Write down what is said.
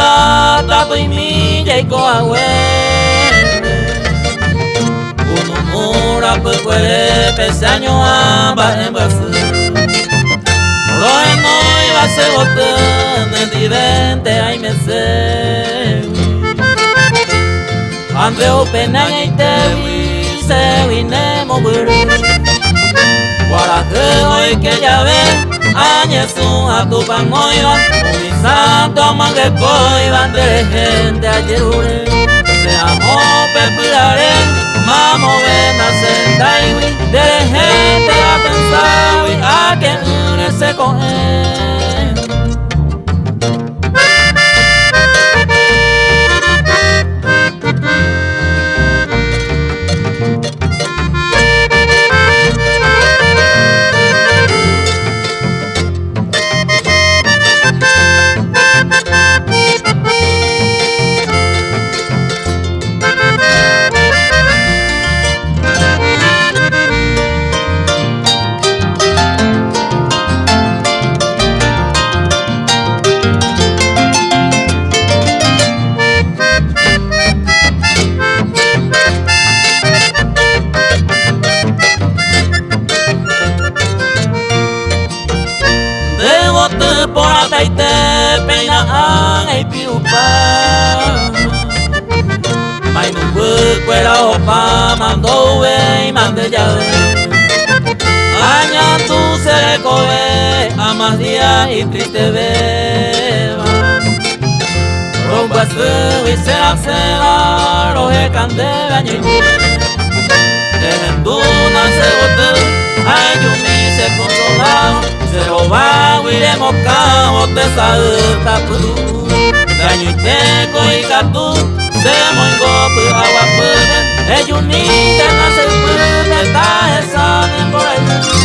da tatu y milla y coagüe uno mura puede pese año amba en Brasil Roe no iba a ser botón en diferente ay me sé Andreu penaña y te vi se vinemo buru Guaraje hoy que ya ve Añesun a tu pangoiba Mi santo mangue coiban de gente ayer ure Se amó pepulare Mamo ven a sentaiwi De gente a pensar A que unirse con él por ataite peinaan ei piupa Mai no cuera opa mandou ei mande llave Aña tu se recoge a más día y triste beba Rompa su y se acela roje candela año Dejen duna se bote ay yumi se consolao Se roba iremos cabo te salta pudu Daño y teco y catu Se moingo pu agua pude Ellos ni te nace pude Ta esa por ahí